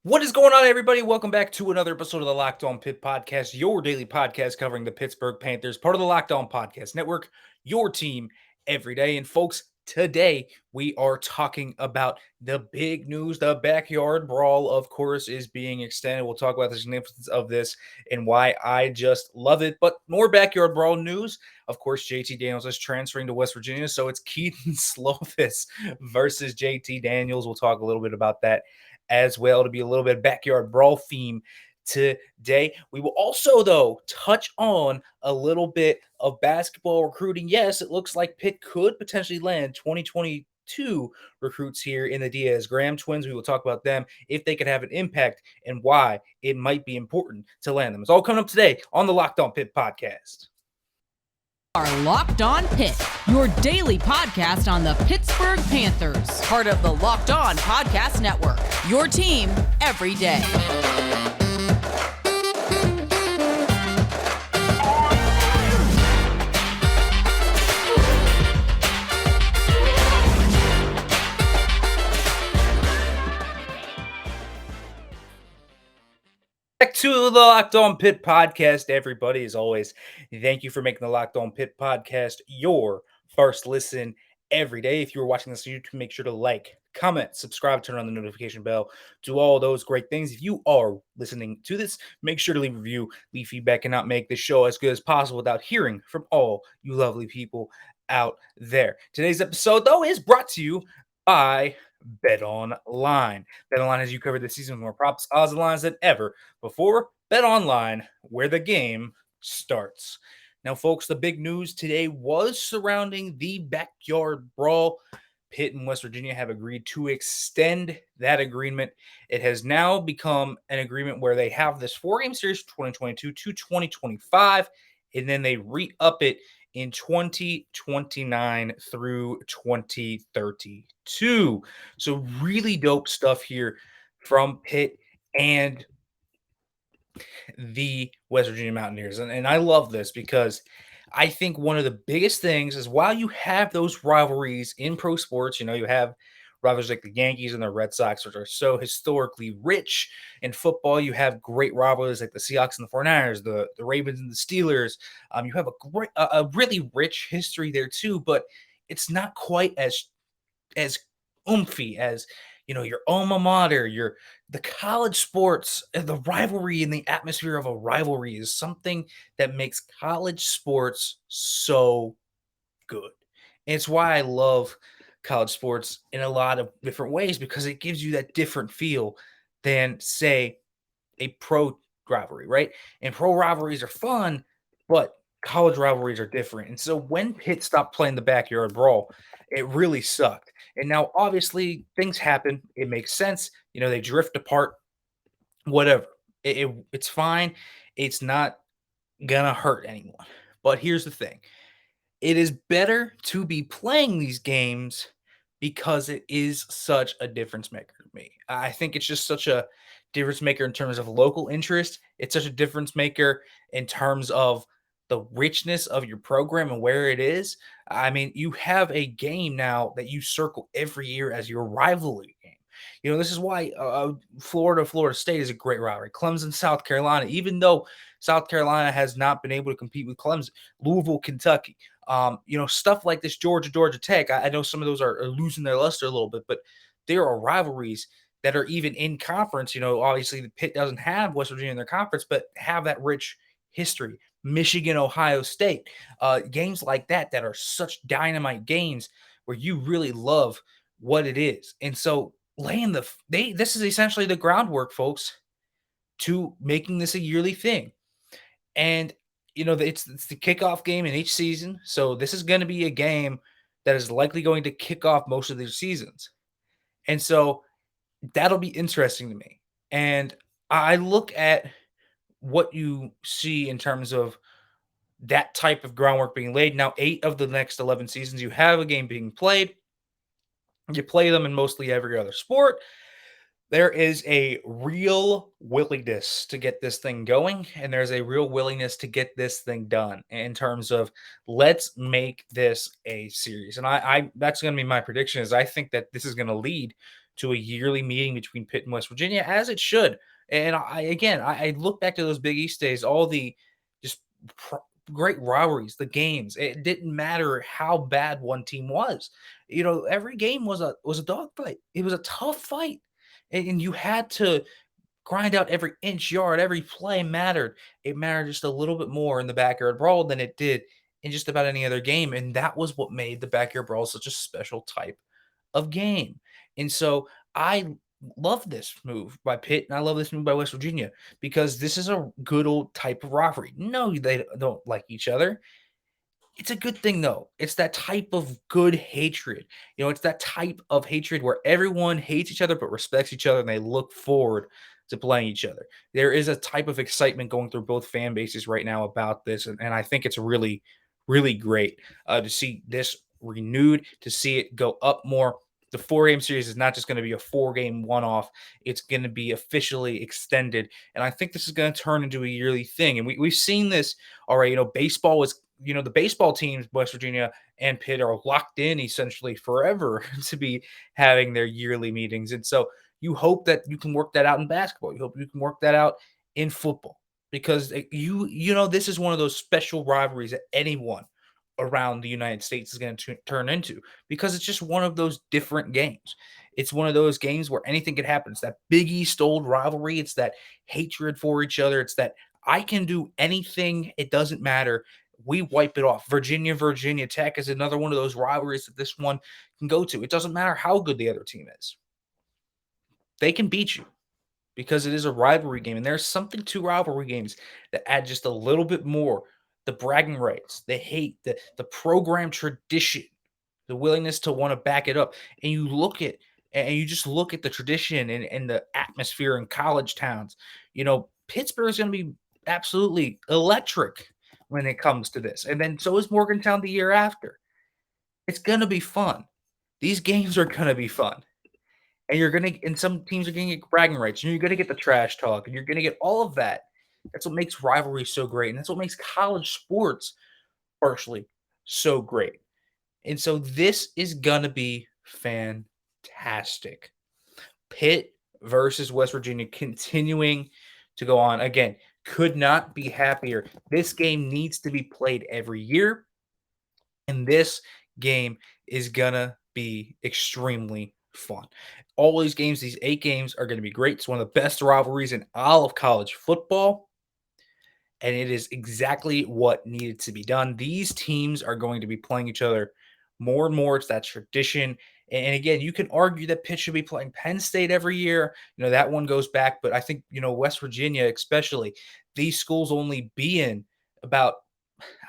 What is going on, everybody? Welcome back to another episode of the Locked On Pitt Podcast, your daily podcast covering the Pittsburgh Panthers, part of the Locked On Podcast Network, your team every day. And folks, today we are talking about the big news. The Backyard Brawl, of course, is being extended. We'll talk about the significance of this and why I just love it. But more Backyard Brawl news. Of course, JT Daniels is transferring to West Virginia, so it's Kedon Slovis versus JT Daniels. We'll talk a little bit about that as well, to be a little bit backyard brawl theme today. We will also, though, touch on a little bit of basketball recruiting. Yes, it looks like Pitt could potentially land 2022 recruits here in the Diaz-Graham twins. We will talk about them, if they could have an impact, and why it might be important to land them. It's all coming up today on the Locked On Pitt podcast. Are Locked On Pitt, your daily podcast on the Pittsburgh Panthers, part of the Locked On Podcast Network, your team every day. Back to the Locked On Pitt podcast, everybody. As always, thank you for making the Locked On Pitt podcast your first listen every day. If you're watching this on YouTube, make sure to like, comment, subscribe, turn on the notification bell, do all those great things. If you are listening to this, make sure to leave a review, leave feedback, and not make this show as good as possible without hearing from all you lovely people out there. Today's episode, though, is brought to you by BetOnline. BetOnline has you covered this season with more props, odds, and lines than ever before. BetOnline, where the game starts. Now, folks, the big news today was surrounding the Backyard Brawl. Pitt and West Virginia have agreed to extend that agreement. It has now become an agreement where they have this 4-game series 2022 to 2025, and then they re-up it in 2029 through 2032. So really dope stuff here from Pitt and the West Virginia Mountaineers. And I love this because I think one of the biggest things is, while you have those rivalries in pro sports, you have rivalries like the Yankees and the Red Sox, which are so historically rich. In football, you have great rivalries like the Seahawks and the 49ers, the Ravens and the Steelers. You have a really rich history there too, but it's not quite as oomphy as your alma mater, the college sports. The rivalry and the atmosphere of a rivalry is something that makes college sports so good. And it's why I love college sports in a lot of different ways, because it gives you that different feel than, say, a pro rivalry, right? And pro rivalries are fun, but college rivalries are different. And so when Pitt stopped playing the Backyard Brawl, it really sucked. And now, obviously, things happen. It makes sense. They drift apart, whatever. It's fine. It's not going to hurt anyone. But here's the thing. It is better to be playing these games because it is such a difference maker to me. I think it's just such a difference maker in terms of local interest. It's such a difference maker in terms of the richness of your program and where it is. I mean, you have a game now that you circle every year as your rivalry game. This is why Florida State is a great rivalry. Clemson, South Carolina, even though South Carolina has not been able to compete with Clemson. Louisville, Kentucky. Stuff like this, Georgia Tech. I know some of those are losing their luster a little bit, but there are rivalries that are even in conference. Obviously the Pitt doesn't have West Virginia in their conference, but have that rich history. Michigan, Ohio State, games like that are such dynamite games where you really love what it is. And so this is essentially the groundwork, folks, to making this a yearly thing. And it's the kickoff game in each season. So this is going to be a game that is likely going to kick off most of their seasons. And so that'll be interesting to me. And I look at what you see in terms of that type of groundwork being laid. Now, 8 of the next 11 seasons, you have a game being played. You play them in mostly every other sport. There is a real willingness to get this thing going, and there's a real willingness to get this thing done in terms of, let's make this a series. And I that's going to be my prediction, is I think that this is going to lead to a yearly meeting between Pitt and West Virginia, as it should. And I look back to those Big East days, all the just great rivalries, the games. It didn't matter how bad one team was. Every game was a dogfight. It was a tough fight, and you had to grind out every inch yard, every play mattered. It mattered just a little bit more in the Backyard Brawl than it did in just about any other game. And that was what made the Backyard Brawl such a special type of game. And so I love this move by Pitt and I love this move by West Virginia because this is a good old type of rivalry. No, they don't like each other. It's a good thing though. It's that type of good hatred. It's that type of hatred where everyone hates each other but respects each other and they look forward to playing each other. There is a type of excitement going through both fan bases right now about this, and I think it's really, really great to see this renewed, to see it go up more. The 4-game series is not just going to be a 4-game one-off; it's going to be officially extended, and I think this is going to turn into a yearly thing. And we've seen this already. Baseball was the baseball teams, West Virginia and Pitt, are locked in essentially forever to be having their yearly meetings. And so you hope that you can work that out in basketball. You hope you can work that out in football because this is one of those special rivalries that anyone around the United States is going to turn into because it's just one of those different games. It's one of those games where anything could happen. It's that Big East old rivalry. It's that hatred for each other. It's that I can do anything. It doesn't matter. We wipe it off. Virginia Tech is another one of those rivalries that this one can go to. It doesn't matter how good the other team is. They can beat you because it is a rivalry game. And there's something to rivalry games that add just a little bit more. The bragging rights, the hate, the program tradition, the willingness to want to back it up. And you just look at the tradition and the atmosphere in college towns. Pittsburgh is going to be absolutely electric when it comes to this. And then so is Morgantown the year after. It's going to be fun. These games are going to be fun. And some teams are going to get bragging rights, and you're going to get the trash talk, and you're going to get all of that. That's what makes rivalry so great, and that's what makes college sports partially so great. And so this is going to be fantastic. Pitt versus West Virginia continuing to go on. Again, could not be happier. This game needs to be played every year, and this game is going to be extremely fun. All these games, these 8 games, are going to be great. It's one of the best rivalries in all of college football, and it is exactly what needed to be done. These teams are going to be playing each other more and more. It's that tradition. And again, you can argue that Pitt should be playing Penn State every year. That one goes back, but I think, West Virginia especially, these schools only be in about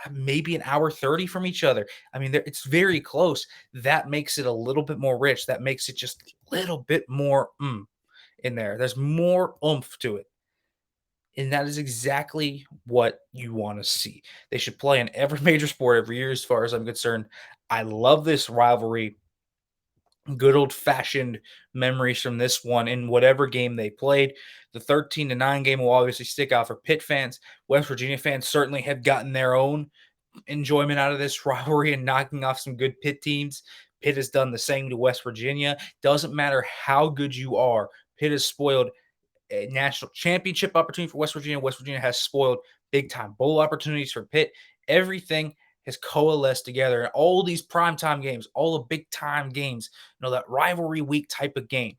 maybe an hour 30 from each other. I mean, it's very close. That makes it a little bit more rich. That makes it just a little bit more in there. There's more oomph to it. And that is exactly what you want to see. They should play in every major sport every year, as far as I'm concerned. I love this rivalry. Good old-fashioned memories from this one in whatever game they played. The 13-9 game will obviously stick out for Pitt fans. West Virginia fans certainly have gotten their own enjoyment out of this rivalry and knocking off some good Pitt teams. Pitt has done the same to West Virginia. Doesn't matter how good you are. Pitt has spoiled a national championship opportunity for West Virginia. West Virginia has spoiled big-time bowl opportunities for Pitt. Everything has coalesced together. And all these primetime games, all the big-time games, that rivalry week type of game.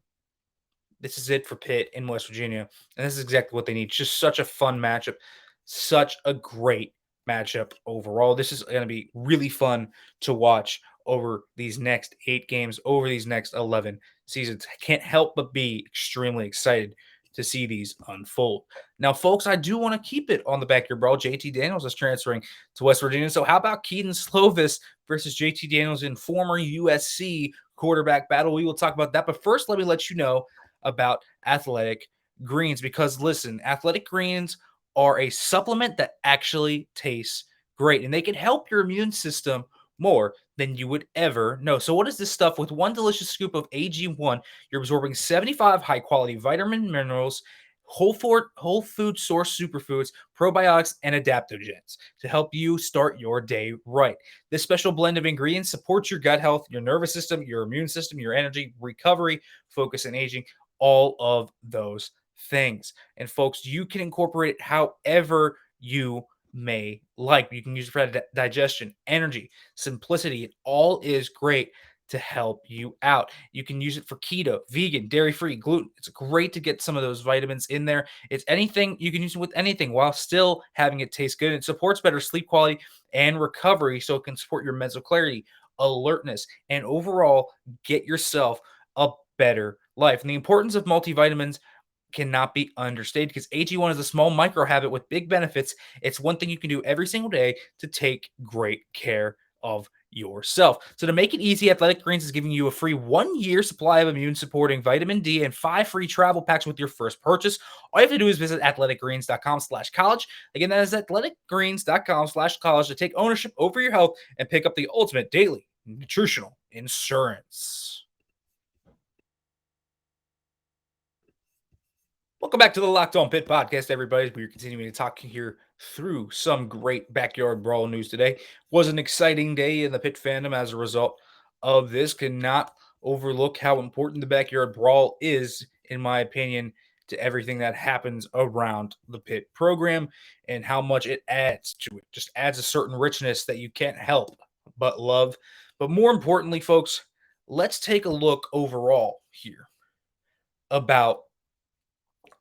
This is it for Pitt in West Virginia. And this is exactly what they need. Just such a fun matchup. Such a great matchup overall. This is going to be really fun to watch over these next 8 games, over these next 11 seasons. I can't help but be extremely excited to see these unfold. Now, folks, I do want to keep it on the Backyard Brawl. JT Daniels is transferring to West Virginia. So how about Kedon Slovis versus JT Daniels in former USC quarterback battle? We will talk about that. But first, let me let you know about Athletic Greens, because listen, Athletic Greens are a supplement that actually tastes great, and they can help your immune system more than you would ever know. So what is this stuff? With one delicious scoop of AG1, you're absorbing 75 high-quality vitamin minerals, whole food source superfoods, probiotics, and adaptogens to help you start your day right. This special blend of ingredients supports your gut health, your nervous system, your immune system, your energy, recovery, focus, and aging, all of those things. And folks, you can incorporate it however you may like. You can use it for digestion, energy, simplicity. It all is great to help you out. You can use it for keto, vegan, dairy-free, gluten. It's great to get some of those vitamins in there. It's anything, you can use it with anything while still having it taste good. It supports better sleep quality and recovery, so it can support your mental clarity, alertness, and overall get yourself a better life. And the importance of multivitamins cannot be understated because AG1 is a small micro habit with big benefits. It's one thing you can do every single day to take great care of yourself. So to make it easy, Athletic Greens is giving you a free 1-year supply of immune supporting vitamin D and 5 free travel packs with your first purchase. All you have to do is visit athleticgreens.com/college. Again, that is athleticgreens.com/college to take ownership over your health and pick up the ultimate daily nutritional insurance. Welcome back to the Locked On Pitt podcast, everybody. We're continuing to talk here through some great Backyard Brawl news today. Was an exciting day in the Pitt fandom as a result of this. Cannot overlook how important the Backyard Brawl is, in my opinion, to everything that happens around the Pitt program and how much it adds to it. Just adds a certain richness that you can't help but love. But more importantly, folks, let's take a look overall here about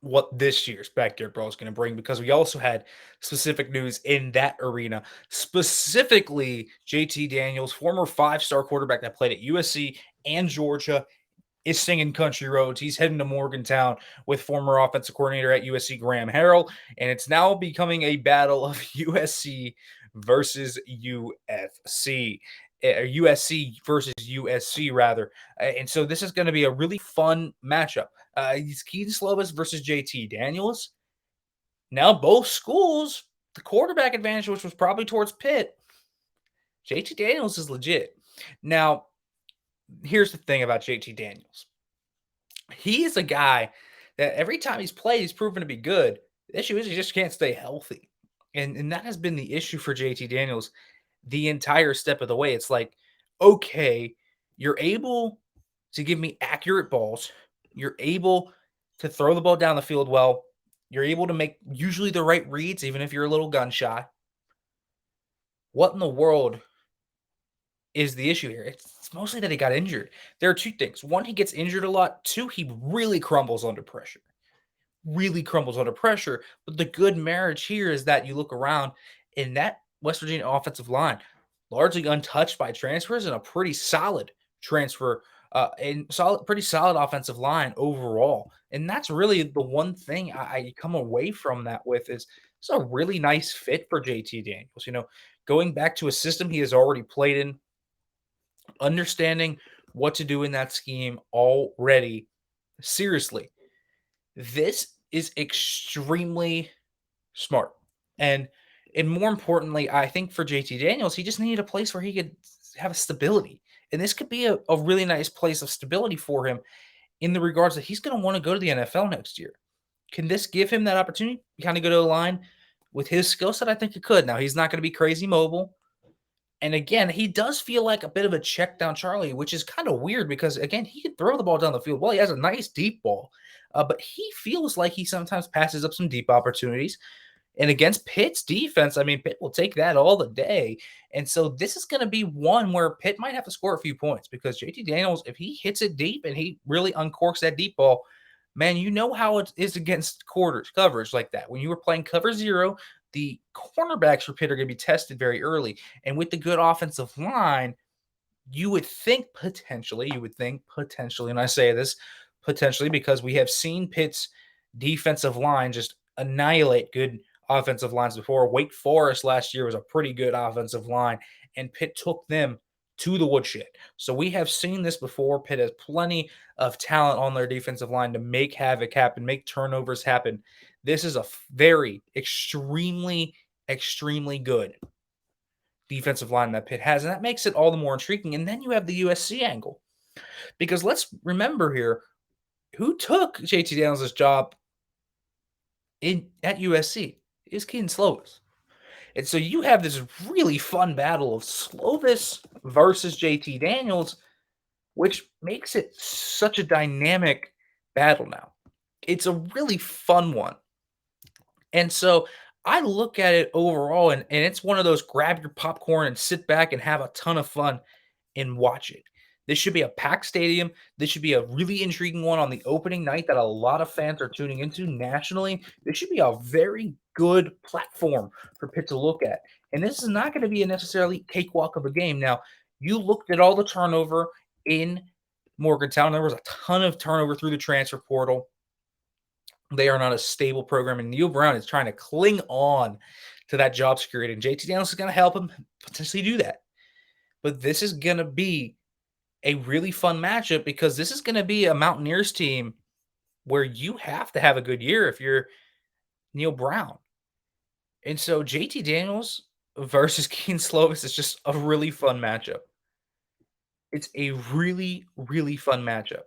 what this year's Backyard Brawl is going to bring, because we also had specific news in that arena. Specifically, JT Daniels, former 5-star quarterback that played at USC and Georgia, is singing country roads. He's heading to Morgantown with former offensive coordinator at USC, Graham Harrell, and it's now becoming a battle of USC versus UFC. USC versus USC, rather. And so this is going to be a really fun matchup. It's Kedon Slovis versus JT Daniels. Now both schools, the quarterback advantage, which was probably towards Pitt, JT Daniels is legit. Now, here's the thing about JT Daniels. He is a guy that every time he's played, he's proven to be good. The issue is he just can't stay healthy. And that has been the issue for JT Daniels the entire step of the way. It's like, okay, you're able to give me accurate balls. You're able to throw the ball down the field well. You're able to make usually the right reads, even if you're a little gun shy. What in the world is the issue here? It's mostly that he got injured. There are two things. One, he gets injured a lot. Two, he really crumbles under pressure. But the good marriage here is that you look around and that West Virginia offensive line, largely untouched by transfers, and a pretty solid transfer and pretty solid offensive line overall. And that's really the one thing I come away from that with is it's a really nice fit for JT Daniels. Going back to a system he has already played in, understanding what to do in that scheme already. Seriously, this is extremely smart. And more importantly, I think for JT Daniels, he just needed a place where he could have a stability. And this could be a really nice place of stability for him in the regards that he's going to want to go to the NFL next year. Can this give him that opportunity to kind of go to a line with his skill set? I think it could. Now, he's not going to be crazy mobile. And again, he does feel like a bit of a check down Charlie, which is kind of weird because, again, he can throw the ball down the field. Well, he has a nice deep ball, but he feels like he sometimes passes up some deep opportunities. And against Pitt's defense, I mean, Pitt will take that all the day. And so this is going to be one where Pitt might have to score a few points because JT Daniels, if he hits it deep and he really uncorks that deep ball, man, you know how it is against coverage like that. When you were playing cover zero, the cornerbacks for Pitt are going to be tested very early. And with the good offensive line, you would think potentially, and I say this potentially because we have seen Pitt's defensive line just annihilate good offensive lines before. Wake Forest last year was a pretty good offensive line, and Pitt took them to the woodshed. So we have seen this before. Pitt has plenty of talent on their defensive line to make havoc happen, make turnovers happen. This is a very, extremely, extremely good defensive line that Pitt has, and that makes it all the more intriguing. And then you have the USC angle. Because let's remember here, who took JT Daniels' job at USC is Kedon Slovis. And so you have this really fun battle of Slovis versus JT Daniels, which makes it such a dynamic battle now. It's a really fun one. And so I look at it overall, and it's one of those grab your popcorn and sit back and have a ton of fun and watch it. This should be a packed stadium. This should be a really intriguing one on the opening night that a lot of fans are tuning into nationally. This should be a very good platform for Pitt to look at. And this is not going to be a necessarily cakewalk of a game. Now, you looked at all the turnover in Morgantown. There was a ton of turnover through the transfer portal. They are not a stable program, and Neil Brown is trying to cling on to that job security, and JT Daniels is going to help him potentially do that. But this is going to be a really fun matchup because this is going to be a Mountaineers team where you have to have a good year if you're Neil Brown. And so JT Daniels versus Kedon Slovis is just a really fun matchup. It's a really, really fun matchup.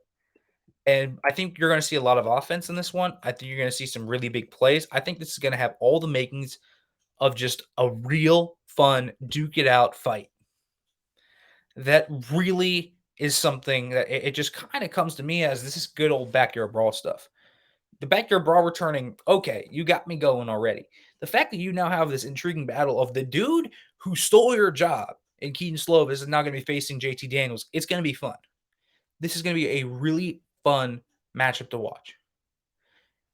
And I think you're going to see a lot of offense in this one. I think you're going to see some really big plays. I think this is going to have all the makings of just a real fun duke it out fight. That really is something that it just kind of comes to me as this is good old backyard brawl stuff. The backyard brawl returning, okay, you got me going already. The fact that you now have this intriguing battle of the dude who stole your job and Kedon Slovis is now going to be facing JT Daniels, it's going to be fun. This is going to be a really fun matchup to watch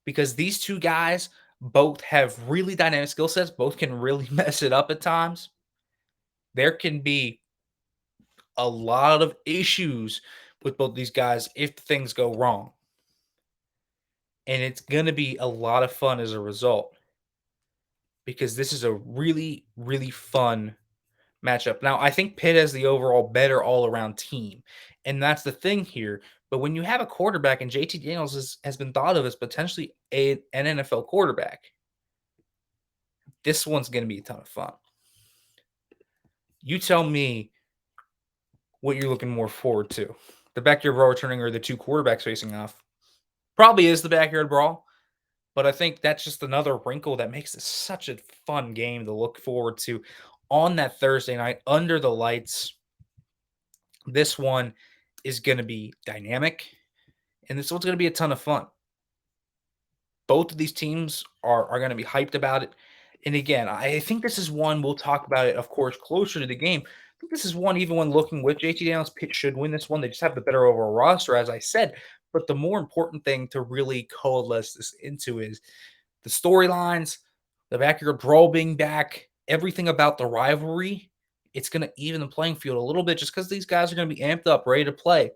because these two guys both have really dynamic skill sets, both can really mess it up at times. There can be a lot of issues with both these guys if things go wrong. And it's going to be a lot of fun as a result because this is a really, really fun matchup. Now, I think Pitt has the overall better all around team. And that's the thing here. But when you have a quarterback, and JT Daniels has been thought of as potentially an NFL quarterback, this one's going to be a ton of fun. You tell me what you're looking more forward to. The backyard brawl returning or the two quarterbacks facing off. Probably is the backyard brawl. But I think that's just another wrinkle that makes it such a fun game to look forward to on that Thursday night under the lights. This one is going to be dynamic, and this one's going to be a ton of fun. Both of these teams are going to be hyped about it. And again, I think this is one we'll talk about it, of course, closer to the game. I think this is one, even when looking with JT Daniels, Pitt should win this one. They just have the better overall roster, as I said. But the more important thing to really coalesce this into is the storylines, the backyard brawl being back, everything about the rivalry. It's going to even the playing field a little bit just because these guys are going to be amped up, ready to play.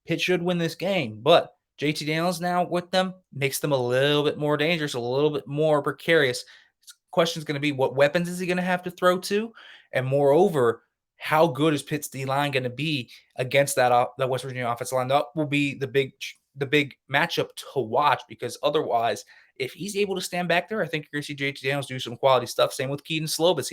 Pitt should win this game, but JT Daniels now with them makes them a little bit more dangerous, a little bit more precarious. Question is going to be what weapons is he going to have to throw to? And moreover, how good is Pitt's D line going to be against that West Virginia offensive line? That will be the big matchup to watch because otherwise, if he's able to stand back there, I think you're going to see JT Daniels do some quality stuff. Same with Kedon Slovis.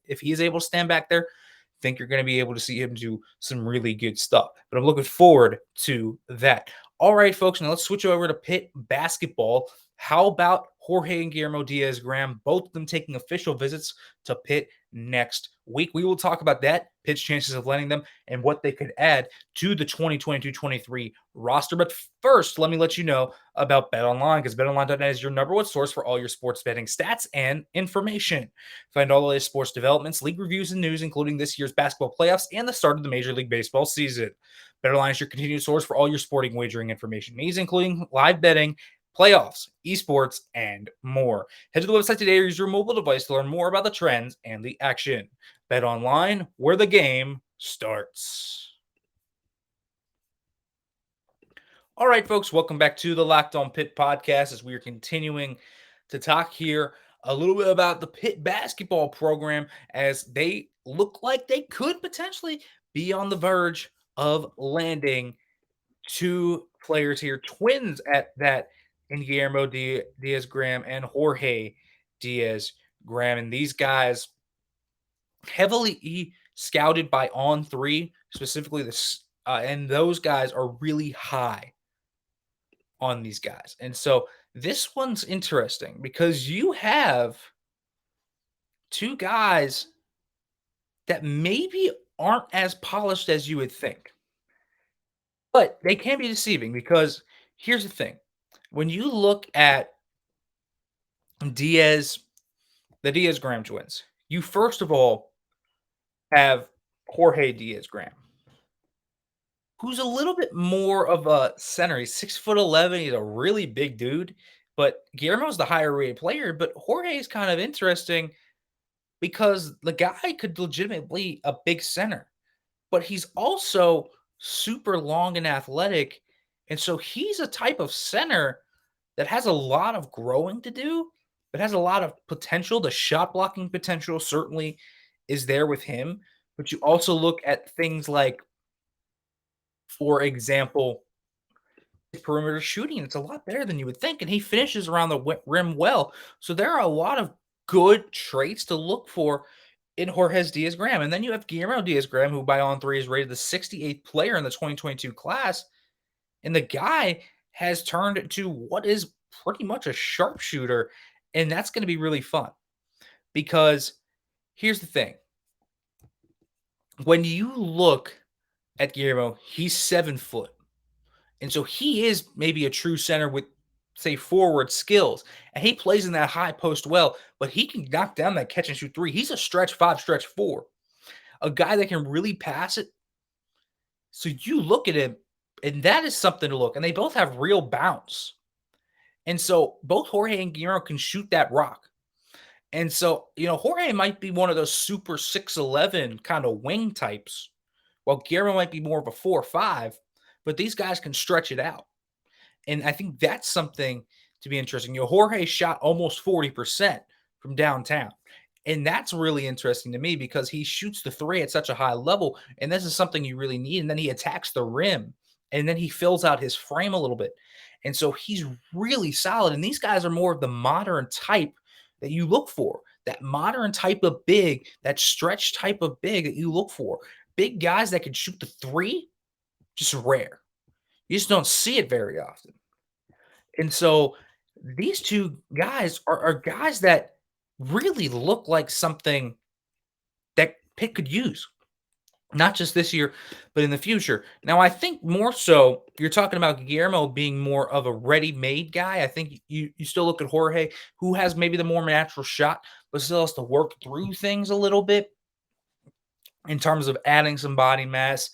If he's able to stand back there, I think you're going to be able to see him do some really good stuff. But I'm looking forward to that. All right, folks, now let's switch over to Pitt basketball. How about Jorge and Guillermo Diaz-Graham, both of them taking official visits to Pitt next week? We will talk about that, Pitt's chances of landing them, and what they could add to the 2022-23 roster. But first, let me let you know about BetOnline, because BetOnline.net is your number one source for all your sports betting stats and information. Find all the latest sports developments, league reviews, and news, including this year's basketball playoffs and the start of the Major League Baseball season. BetOnline is your continued source for all your sporting wagering information needs, including live betting, playoffs, esports, and more. Head to the website today or use your mobile device to learn more about the trends and the action. Bet online, where the game starts. All right, folks, welcome back to the Locked On Pitt podcast as we are continuing to talk here a little bit about the Pitt basketball program as they look like they could potentially be on the verge of landing two players here, twins at that, in Guillermo Diaz-Graham and Jorge Diaz-Graham. And these guys heavily scouted by On3, specifically and those guys are really high on these guys. And so This one's interesting because you have two guys that maybe aren't as polished as you would think, but they can be deceiving because here's the thing. When you look at Diaz, the Diaz-Graham twins, you first of all have Jorge Diaz-Graham, who's a little bit more of a center. He's 6'11". He's a really big dude, but Guillermo's the higher rated player. But Jorge is kind of interesting because the guy could legitimately be a big center, but he's also super long and athletic. And so he's a type of center that has a lot of growing to do, but has a lot of potential. The shot blocking potential certainly is there with him. But you also look at things like, for example, his perimeter shooting. It's a lot better than you would think. And he finishes around the rim well. So there are a lot of good traits to look for in Jorge Diaz-Graham. And then you have Guillermo Diaz-Graham, who by On3 is rated the 68th player in the 2022 class. And the guy has turned into what is pretty much a sharpshooter. And that's going to be really fun because here's the thing. When you look at Guillermo, he's 7 foot. And so he is maybe a true center with, say, forward skills. And he plays in that high post well, but he can knock down that catch and shoot three. He's a stretch 5, stretch 4, a guy that can really pass it. So you look at him, and that is something to look. And they both have real bounce. And so both Jorge and Guillermo can shoot that rock. And so, Jorge might be one of those super 6'11" kind of wing types, while Guillermo might be more of a 4'5", but these guys can stretch it out. And I think that's something to be interesting. Jorge shot almost 40% from downtown. And that's really interesting to me because he shoots the three at such a high level. And this is something you really need. And then he attacks the rim. And then he fills out his frame a little bit. And so he's really solid. And these guys are more of the modern type that you look for. That modern type of big, that stretch type of big that you look for. Big guys that can shoot the three, just rare. You just don't see it very often. And so these two guys are guys that really look like something that Pitt could use, not just this year, but in the future. Now, I think more so, you're talking about Guillermo being more of a ready-made guy. I think you still look at Jorge, who has maybe the more natural shot, but still has to work through things a little bit in terms of adding some body mass,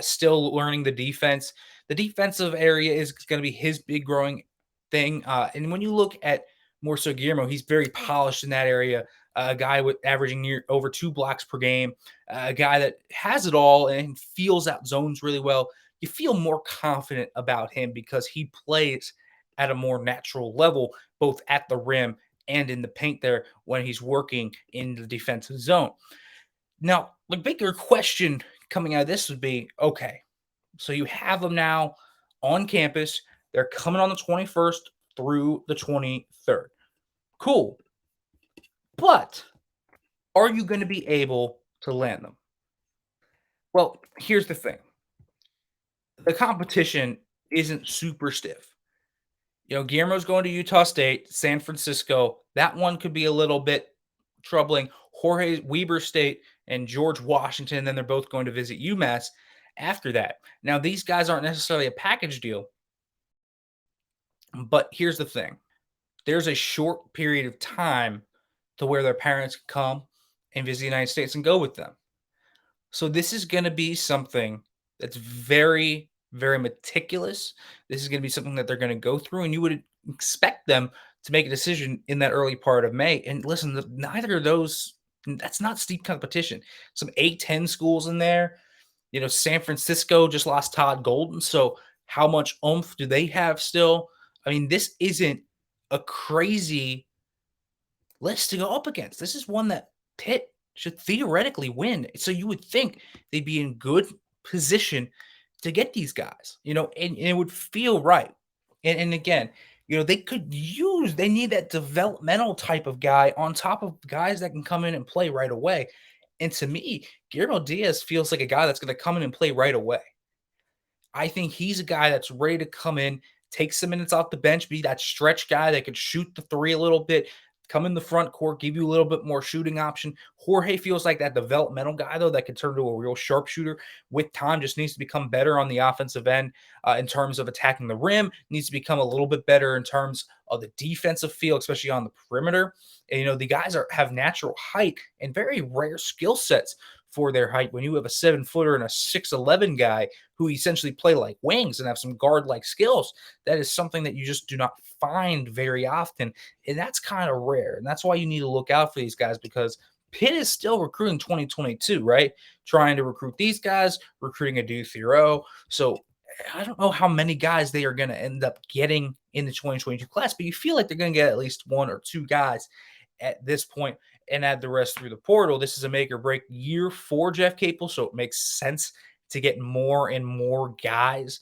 still learning the defense. The defensive area is going to be his big growing thing. And when you look at more so Guillermo, he's very polished in that area. A guy with averaging over 2 blocks per game, a guy that has it all and feels out zones really well. You feel more confident about him because he plays at a more natural level, both at the rim and in the paint there when he's working in the defensive zone. Now, the bigger question coming out of this would be, okay, so you have them now on campus. They're coming on the 21st through the 23rd. Cool. But are you going to be able to land them? Well, here's the thing. The competition isn't super stiff. Guillermo's going to Utah State, San Francisco. That one could be a little bit troubling. Jorge, Weber State, and George Washington. Then they're both going to visit UMass after that. Now, these guys aren't necessarily a package deal. But here's the thing. There's a short period of time to where their parents can come and visit the United States and go with them. So this is going to be something that's very, very meticulous. This is going to be something that they're going to go through, and you would expect them to make a decision in that early part of May. And listen, neither of those, that's not steep competition. Some A-10 schools in there. San Francisco just lost Todd Golden. So how much oomph do they have still? I mean, this isn't a crazy list to go up against. This is one that Pitt should theoretically win. So you would think they'd be in good position to get these guys, and it would feel right. And again, they need that developmental type of guy on top of guys that can come in and play right away. And to me, Guillermo Diaz feels like a guy that's going to come in and play right away. I think he's a guy that's ready to come in, take some minutes off the bench, be that stretch guy that could shoot the three a little bit, come in the front court, give you a little bit more shooting option. Jorge feels like that developmental guy, though, that could turn to a real sharpshooter with time, just needs to become better on the offensive end in terms of attacking the rim, needs to become a little bit better in terms of the defensive field, especially on the perimeter. And, the guys have natural height and very rare skill sets for their height. When you have a 7-footer and a 6'11" guy who essentially play like wings and have some guard-like skills, that is something that you just do not find very often. And that's kind of rare. And that's why you need to look out for these guys, because Pitt is still recruiting 2022, right? Trying to recruit these guys, recruiting a Due Theroux. So I don't know how many guys they are going to end up getting in the 2022 class, but you feel like they're going to get at least 1 or 2 guys at this point and add the rest through the portal. This is a make or break year for Jeff Capel, so it makes sense to get more and more guys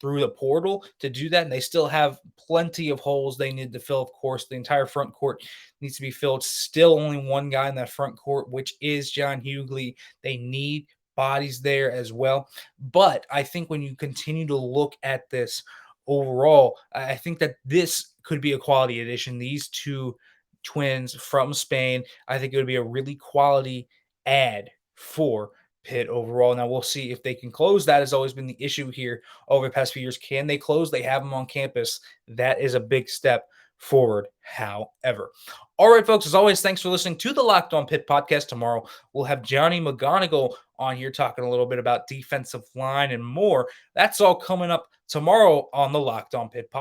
through the portal to do that. And they still have plenty of holes they need to fill. Of course, the entire front court needs to be filled. Still only one guy in that front court, which is John Hughley. They need bodies there as well. But I think when you continue to look at this overall, I think that this could be a quality addition. These two twins from Spain, I think it would be a really quality add for Pitt overall. Now we'll see if they can close. That has always been the issue here over the past few years. Can they close? They have them on campus. That is a big step forward, however. All right, folks, as always, thanks for listening to the Locked On Pitt podcast. Tomorrow we'll have Johnny McGonigal on here talking a little bit about defensive line and more. That's all coming up tomorrow on the Locked On Pitt podcast.